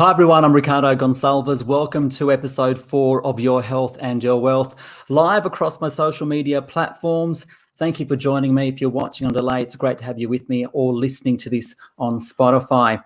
Hi everyone, I'm Ricardo Gonsalves. Welcome to episode 4 of Your Health and Your Wealth, live across my social media platforms. Thank you for joining me. If you're watching on delay, it's great to have you with me, or listening to this on Spotify.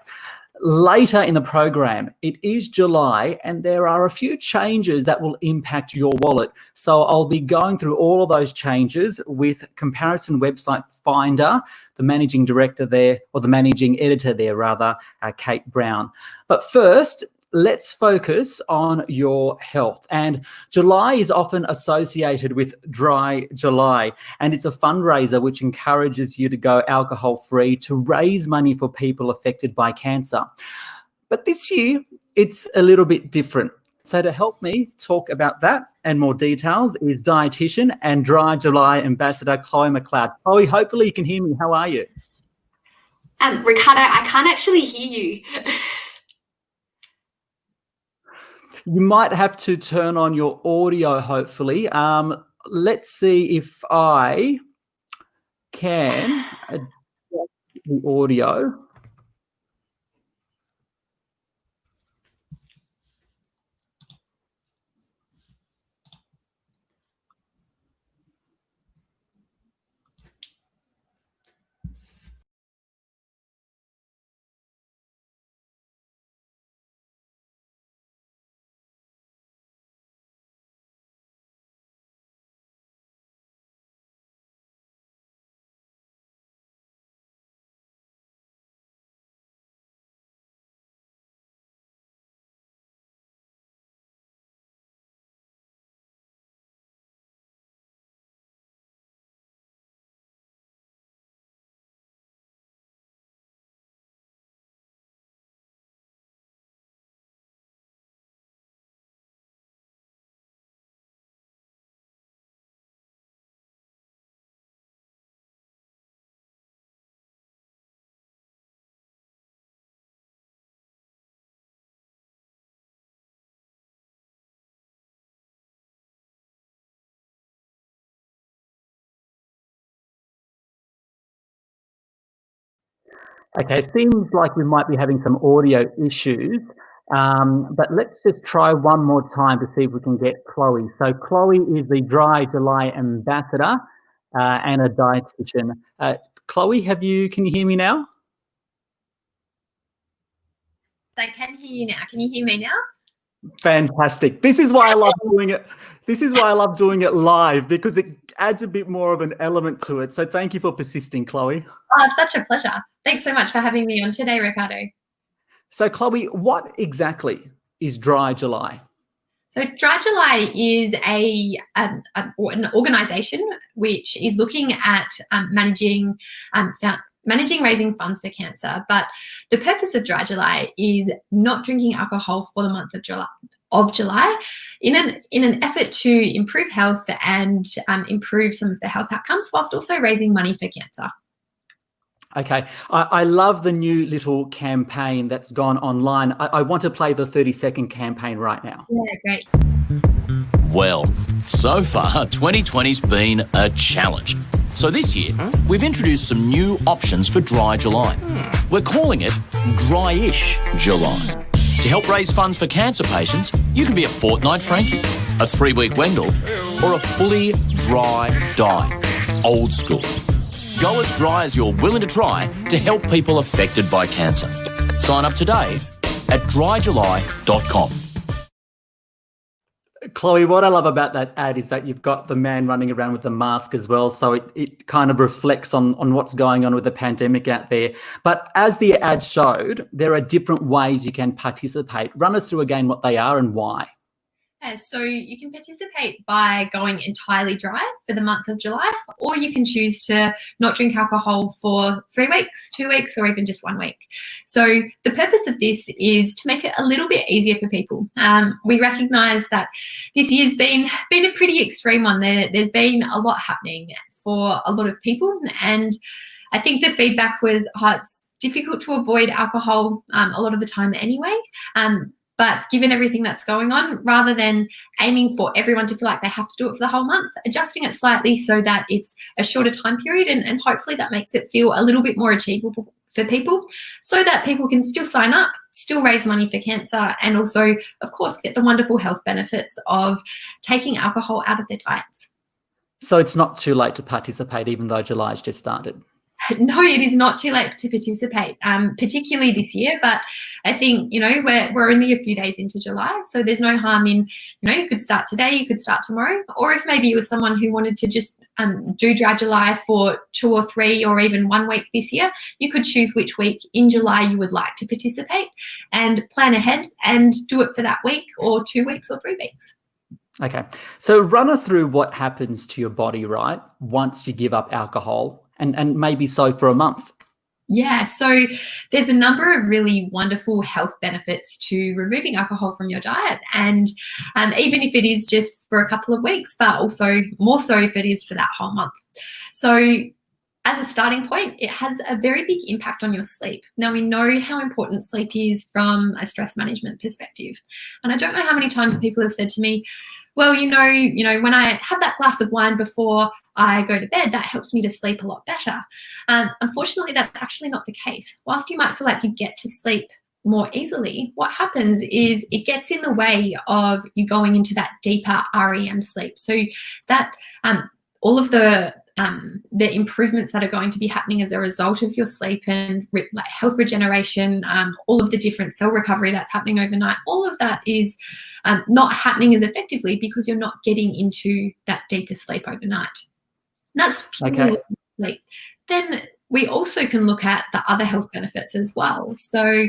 Later in the program, it is July and there are a few changes that will impact your wallet. So I'll be going through all of those changes with Comparison Website Finder, the managing director there, or the managing editor there rather, Kate Browne. But first, let's focus on your health. And July is often associated with Dry July, and it's a fundraiser which encourages you to go alcohol-free to raise money for people affected by cancer. But this year, it's a little bit different. So to help me talk about that and more details is dietitian and Dry July ambassador, Chloe McLeod. Chloe, hopefully you can hear me. How are you? Ricardo, I can't actually hear you. You might have to turn on your audio, hopefully. Let's see if I can adjust the audio. Okay, it seems like we might be having some audio issues, but let's just try one more time to see if we can get Chloe. So Chloe is the Dry July ambassador and a dietitian. Chloe, can you hear me now? I can hear you now. Can you hear me now? Fantastic. This is why I love doing it. This is why I love doing it live, because it adds a bit more of an element to it. So thank you for persisting, Chloe. Oh, such a pleasure. Thanks so much for having me on today, Ricardo. So Chloe, what exactly is Dry July? So Dry July is an organisation which is looking at managing raising funds for cancer. But the purpose of Dry July is not drinking alcohol for the month of July in an effort to improve health and improve some of the health outcomes, whilst also raising money for cancer. Okay, I love the new little campaign that's gone online. I want to play the 30-second campaign right now. Yeah, great. Well, so far 2020's been a challenge. So this year, we've introduced some new options for Dry July. We're calling it Dry-ish July. To help raise funds for cancer patients, you can be a fortnight Frankie, a 3-week Wendell, or a fully dry diet, old school. Go as dry as you're willing to try to help people affected by cancer. Sign up today at dryjuly.com. Chloe, what I love about that ad is that you've got the man running around with the mask as well, so it kind of reflects on what's going on with the pandemic out there. But as the ad showed, there are different ways you can participate. Run us through again what they are and why. So you can participate by going entirely dry for the month of July, or you can choose to not drink alcohol for 3 weeks, 2 weeks, or even just 1 week. So the purpose of this is to make it a little bit easier for people. We recognise that this year's been a pretty extreme one. There's been a lot happening for a lot of people, and I think the feedback was, it's difficult to avoid alcohol a lot of the time anyway. But given everything that's going on, rather than aiming for everyone to feel like they have to do it for the whole month, adjusting it slightly so that it's a shorter time period, and hopefully that makes it feel a little bit more achievable for people so that people can still sign up, still raise money for cancer, and also, of course, get the wonderful health benefits of taking alcohol out of their diets. So it's not too late to participate, even though July's just started? No, it is not too late to participate, particularly this year. But I think, we're only a few days into July, so there's no harm in, you could start today, you could start tomorrow. Or if maybe you were someone who wanted to just do Dry July for 2 or 3 or even 1 week this year, you could choose which week in July you would like to participate and plan ahead and do it for that week or 2 weeks or 3 weeks. Okay. So run us through what happens to your body, right, once you give up alcohol, and maybe so for a month. Yeah, so there's a number of really wonderful health benefits to removing alcohol from your diet, and even if it is just for a couple of weeks, but also more so if it is for that whole month. So as a starting point, it has a very big impact on your sleep. Now, we know how important sleep is from a stress management perspective, and I don't know how many times people have said to me, well, when I have that glass of wine before I go to bed, that helps me to sleep a lot better. Unfortunately, that's actually not the case. Whilst you might feel like you get to sleep more easily, what happens is it gets in the way of you going into that deeper REM sleep. So that all of the improvements that are going to be happening as a result of your sleep and like health regeneration, all of the different cell recovery that's happening overnight, all of that is not happening as effectively because you're not getting into that deeper sleep overnight. And that's okay. Sleep. Then we also can look at the other health benefits as well. So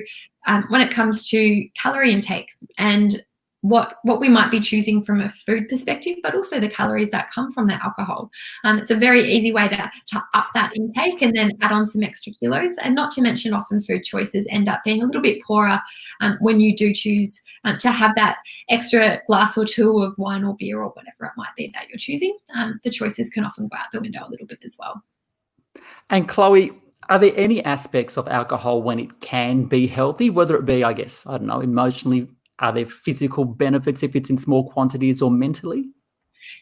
when it comes to calorie intake and what we might be choosing from a food perspective, but also the calories that come from the alcohol. It's a very easy way to up that intake and then add on some extra kilos. And not to mention, often food choices end up being a little bit poorer when you do choose to have that extra glass or 2 of wine or beer or whatever it might be that you're choosing. The choices can often go out the window a little bit as well. And Chloe, are there any aspects of alcohol when it can be healthy, whether it be, I guess, I don't know, emotionally? Are there physical benefits if it's in small quantities, or mentally?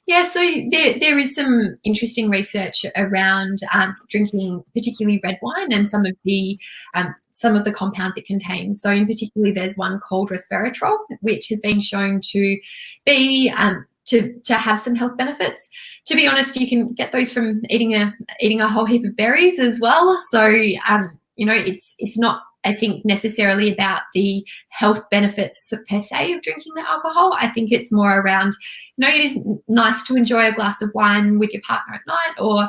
Yeah, so there is some interesting research around drinking particularly red wine and some of the compounds it contains. So in particular, there's one called resveratrol, which has been shown to be to have some health benefits. To be honest, you can get those from eating a whole heap of berries as well. So it's not, I think, necessarily about the health benefits per se of drinking the alcohol. I think it's more around, it is nice to enjoy a glass of wine with your partner at night, or,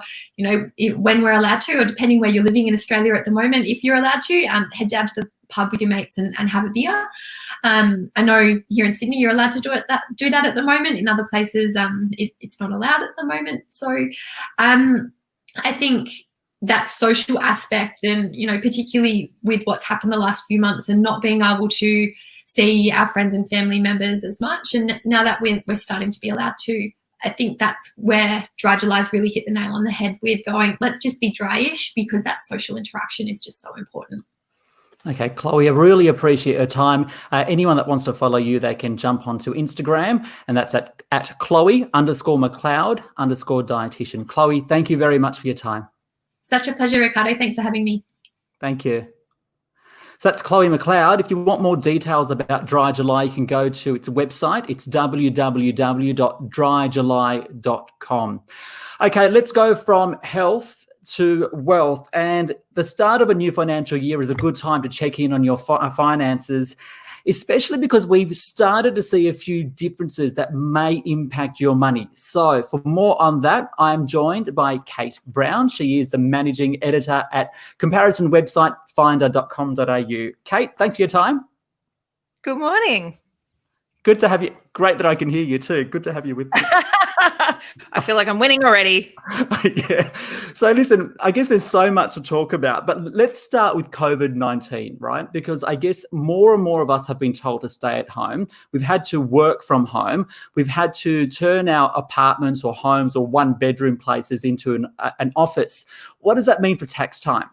when we're allowed to, or depending where you're living in Australia at the moment, if you're allowed to, head down to the pub with your mates and have a beer. I know here in Sydney you're allowed to do that at the moment. In other places, it's not allowed at the moment. So I think that social aspect, and particularly with what's happened the last few months and not being able to see our friends and family members as much, and now that we're starting to be allowed to, I think that's where Dry July's really hit the nail on the head with going, let's just be dryish, because that social interaction is just so important. Okay, Chloe, I really appreciate your time. Anyone that wants to follow you, they can jump onto Instagram, and that's at Chloe_McLeod_dietitian. Chloe, thank you very much for your time. Such a pleasure, Ricardo. Thanks for having me. Thank you. So that's Chloe McLeod. If you want more details about Dry July, you can go to its website. It's www.dryjuly.com. Okay, let's go from health to wealth. And the start of a new financial year is a good time to check in on your finances, especially because we've started to see a few differences that may impact your money. So for more on that, I'm joined by Kate Browne. She is the managing editor at comparison website finder.com.au. Kate, thanks for your time. Good morning. Good to have you. Great that I can hear you too. Good to have you with me. I feel like I'm winning already. Yeah. So listen, I guess there's so much to talk about, but let's start with COVID-19, right? Because I guess more and more of us have been told to stay at home. We've had to work from home. We've had to turn our apartments or homes or 1-bedroom places into an office. What does that mean for tax time?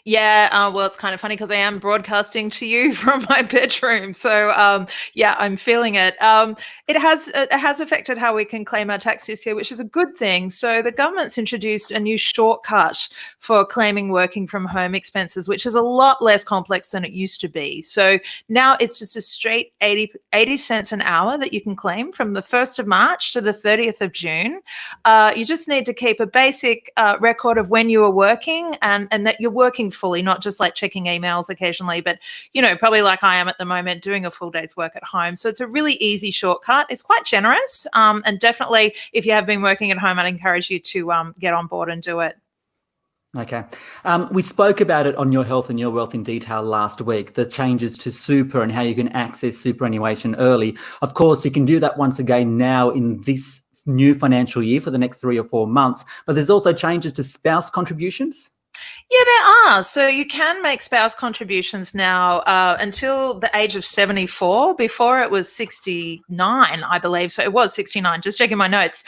Yeah, well, it's kind of funny because I am broadcasting to you from my bedroom. So, yeah, I'm feeling it. It has affected how we can claim our tax this year, which is a good thing. So the government's introduced a new shortcut for claiming working from home expenses, which is a lot less complex than it used to be. So now it's just a straight 80 cents an hour that you can claim from the 1st of March to the 30th of June. You just need to keep a basic record of when you are working and that you're working fully, not just like checking emails occasionally, but, probably like I am at the moment, doing a full day's work at home. So it's a really easy shortcut. It's quite generous. And definitely, if you have been working at home, I'd encourage you to get on board and do it. Okay. We spoke about it on Your Health and Your Wealth in detail last week, the changes to super and how you can access superannuation early. Of course, you can do that once again now in this new financial year for the next 3 or 4 months, but there's also changes to spouse contributions. Yeah, there are. So you can make spouse contributions now until the age of 74. Before it was 69, I believe. So it was 69, just checking my notes.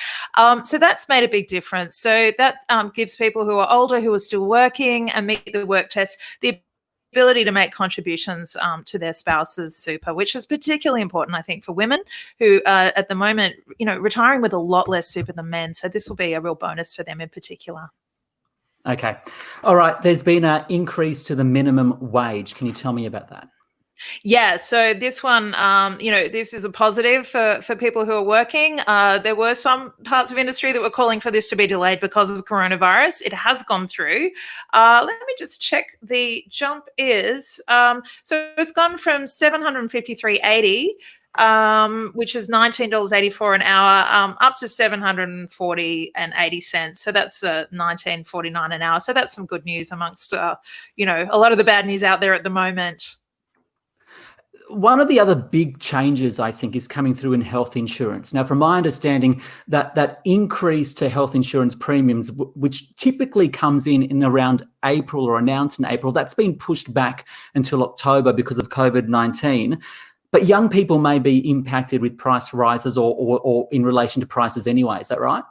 So that's made a big difference. So that gives people who are older, who are still working and meet the work test, the ability to make contributions to their spouse's super, which is particularly important, I think, for women who are at the moment, retiring with a lot less super than men. So this will be a real bonus for them in particular. Okay. All right. There's been an increase to the minimum wage. Can you tell me about that? Yeah, so this one, this is a positive for people who are working. There were some parts of industry that were calling for this to be delayed because of coronavirus. It has gone through. Let me just check. The jump is, so it's gone from $753.80, which is $19.84 an hour, up to $740.80. So that's $19.49 an hour. So that's some good news amongst, a lot of the bad news out there at the moment. One of the other big changes, I think, is coming through in health insurance. Now, from my understanding, that increase to health insurance premiums, which typically comes in around April or announced in April, that's been pushed back until October because of COVID-19. But young people may be impacted with price rises or in relation to prices anyway. Is that right?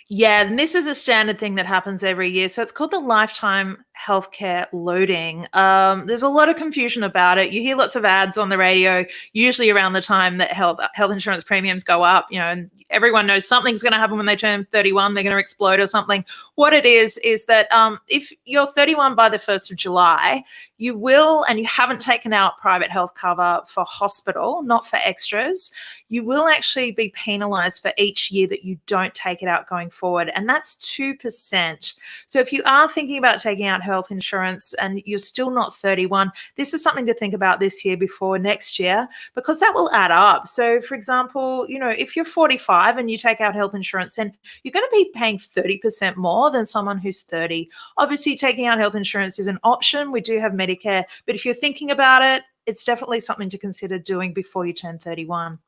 Yeah, and this is a standard thing that happens every year. So it's called the lifetime healthcare loading. There's a lot of confusion about it. You hear lots of ads on the radio, usually around the time that health insurance premiums go up, and everyone knows something's going to happen when they turn 31, they're going to explode or something. What it is that if you're 31 by the 1st of July, you will, and you haven't taken out private health cover for hospital, not for extras, you will actually be penalised for each year that you don't take it out going forward. And that's 2%. So if you are thinking about taking out health insurance and you're still not 31, this is something to think about this year before next year, because that will add up. So for example, if you're 45 and you take out health insurance, then you're going to be paying 30% more than someone who's 30. Obviously, taking out health insurance is an option. We do have Medicare, but if you're thinking about it, it's definitely something to consider doing before you turn 31.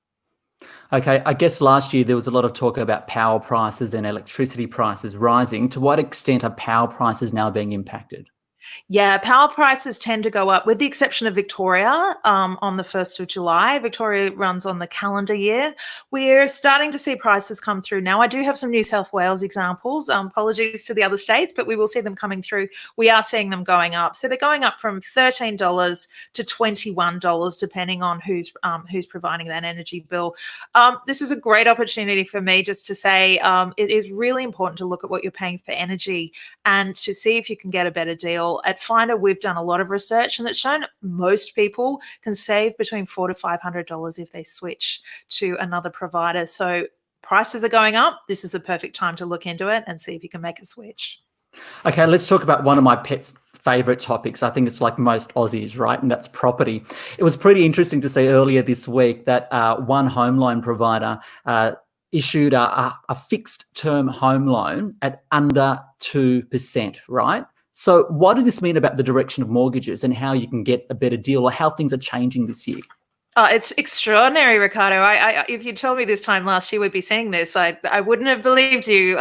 Okay, I guess last year there was a lot of talk about power prices and electricity prices rising. To what extent are power prices now being impacted? Yeah, power prices tend to go up, with the exception of Victoria on the 1st of July. Victoria runs on the calendar year. We're starting to see prices come through now. I do have some New South Wales examples. Apologies to the other states, but we will see them coming through. We are seeing them going up. So they're going up from $13 to $21, depending on who's providing that energy bill. This is a great opportunity for me just to say it is really important to look at what you're paying for energy and to see if you can get a better deal. At Finder, we've done a lot of research and it's shown most people can save between $400 to $500 if they switch to another provider. So prices are going up. This is the perfect time to look into it and see if you can make a switch. Okay, let's talk about one of my favourite topics. I think it's like most Aussies, right? And that's property. It was pretty interesting to see earlier this week that one home loan provider issued a fixed term home loan at under 2%, right? So what does this mean about the direction of mortgages and how you can get a better deal, or how things are changing this year? It's extraordinary, Ricardo. I if you told me this time last year we'd be seeing this, I wouldn't have believed you.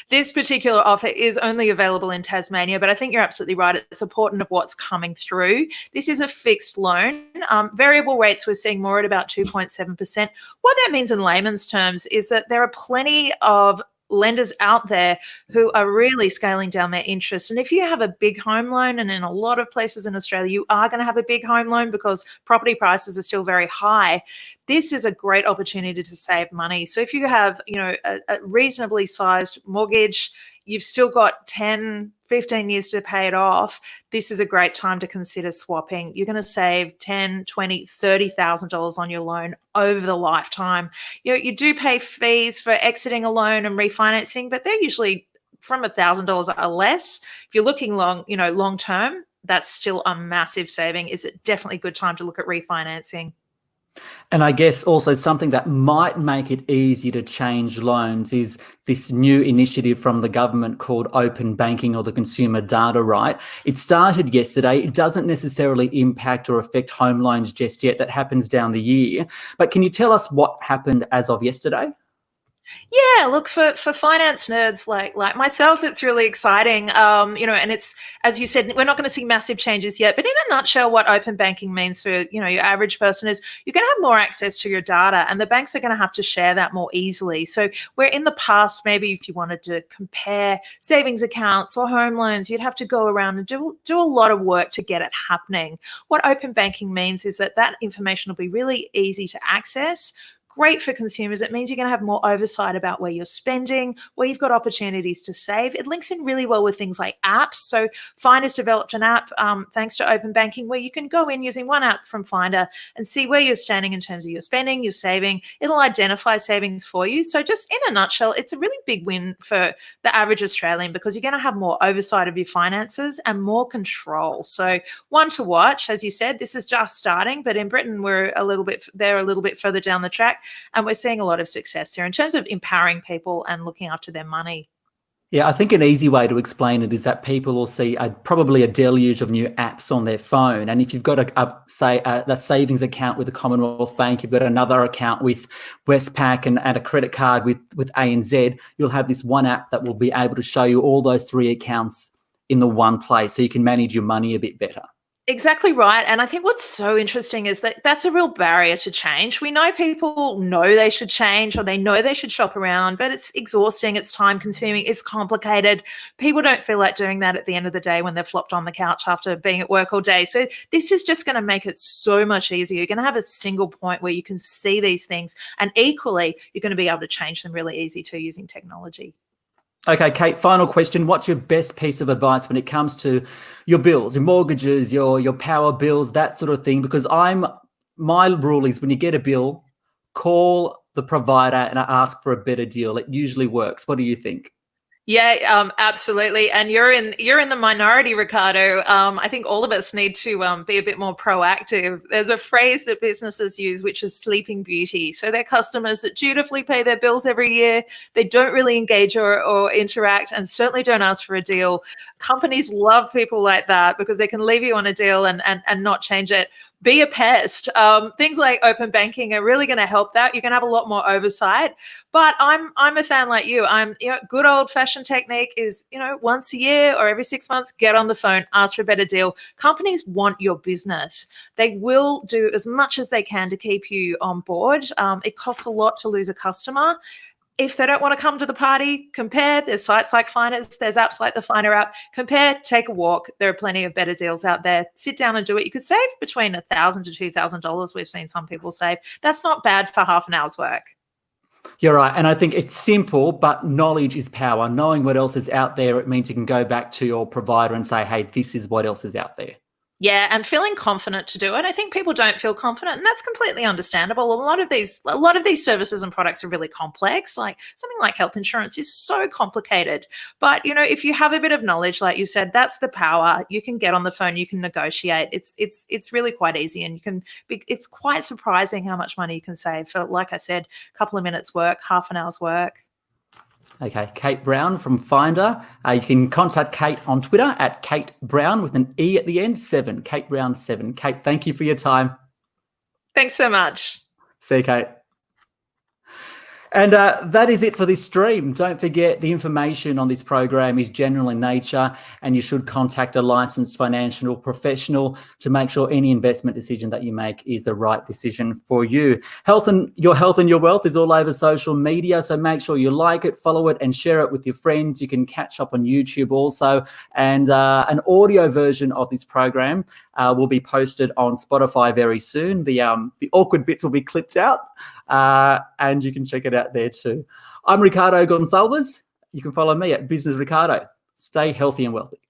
This particular offer is only available in Tasmania, but I think you're absolutely right. It's important of what's coming through. This is a fixed loan. Variable rates we're seeing more at about 2.7%. What that means in layman's terms is that there are plenty of lenders out there who are really scaling down their interest. And if you have a big home loan, and in a lot of places in Australia, you are going to have a big home loan because property prices are still very high, this is a great opportunity to save money. So if you have, a reasonably sized mortgage, you've still got 10, 15 years to pay it off, this is a great time to consider swapping. You're going to save $10,000, $20,000, $30,000 on your loan over the lifetime. You do pay fees for exiting a loan and refinancing, but they're usually from $1,000 or less. If you're looking long term, that's still a massive saving. It's definitely a good time to look at refinancing. And I guess also something that might make it easier to change loans is this new initiative from the government called open banking, or the consumer data right. It started yesterday. It doesn't necessarily impact or affect home loans just yet. That happens down the year. But can you tell us what happened as of yesterday? Yeah, look, for finance nerds like myself, it's really exciting. And it's, as you said, we're not going to see massive changes yet, but in a nutshell, what open banking means for, your average person is you're going to have more access to your data, and the banks are going to have to share that more easily. So where in the past, maybe if you wanted to compare savings accounts or home loans, you'd have to go around and do a lot of work to get it happening. What open banking means is that information will be really easy to access. Great for consumers. It means you're going to have more oversight about where you're spending, where you've got opportunities to save. It links in really well with things like apps. So Finder's developed an app, thanks to open banking, where you can go in using one app from Finder and see where you're standing in terms of your spending, your saving. It'll identify savings for you. So just in a nutshell, it's a really big win for the average Australian, because you're going to have more oversight of your finances and more control. So one to watch. As you said, this is just starting, but in Britain, we're a little bit further down the track. And we're seeing a lot of success there in terms of empowering people and looking after their money. Yeah, I think an easy way to explain it is that people will see probably a deluge of new apps on their phone. And if you've got a savings account with the Commonwealth Bank, you've got another account with Westpac and a credit card with ANZ, you'll have this one app that will be able to show you all those three accounts in the one place, so you can manage your money a bit better. Exactly right. And I think what's so interesting is that that's a real barrier to change. We know people know they should change, or they know they should shop around, but it's exhausting, it's time consuming, it's complicated. People don't feel like doing that at the end of the day when they're flopped on the couch after being at work all day. So this is just going to make it so much easier. You're going to have a single point where you can see these things, and equally, you're going to be able to change them really easy too using technology. Okay, Kate, final question. What's your best piece of advice when it comes to your bills, your mortgages, your power bills, that sort of thing? Because my rule is when you get a bill, call the provider and ask for a better deal. It usually works. What do you think? Yeah, absolutely. And you're in the minority, Ricardo. I think all of us need to be a bit more proactive. There's a phrase that businesses use, which is sleeping beauty. So they're customers that dutifully pay their bills every year. They don't really engage or interact, and certainly don't ask for a deal. Companies love people like that because they can leave you on a deal and not change it. Be a pest. Things like open banking are really going to help that. You can have a lot more oversight. But I'm a fan like you. Good old fashioned technique is, once a year or every 6 months, get on the phone, ask for a better deal. Companies want your business. They will do as much as they can to keep you on board. It costs a lot to lose a customer. If they don't want to come to the party, compare. There's sites like Finder's, there's apps like the Finder app. Compare, take a walk. There are plenty of better deals out there. Sit down and do it. You could save between $1,000 to $2,000. We've seen some people save. That's not bad for half an hour's work. You're right. And I think it's simple, but knowledge is power. Knowing what else is out there, it means you can go back to your provider and say, hey, this is what else is out there. Yeah, and feeling confident to do it. I think people don't feel confident, and that's completely understandable. A lot of these services and products are really complex. Like something like health insurance is so complicated. But if you have a bit of knowledge, like you said, that's the power. You can get on the phone, you can negotiate. It's really quite easy, and it's quite surprising how much money you can save for, like I said, a couple of minutes work, half an hour's work. Okay, Kate Browne from Finder. You can contact Kate on Twitter at Kate Browne with an E at the end, 7, Kate Browne 7. Kate, thank you for your time. Thanks so much. See you, Kate. And that is it for this stream. Don't forget, the information on this program is general in nature, and you should contact a licensed financial professional to make sure any investment decision that you make is the right decision for you. Health and your wealth is all over social media, so make sure you like it, follow it, and share it with your friends. You can catch up on YouTube also, and an audio version of this program will be posted on Spotify very soon. The awkward bits will be clipped out, and you can check it out there too. I'm Ricardo Gonsalves. You can follow me at Business Ricardo. Stay healthy and wealthy.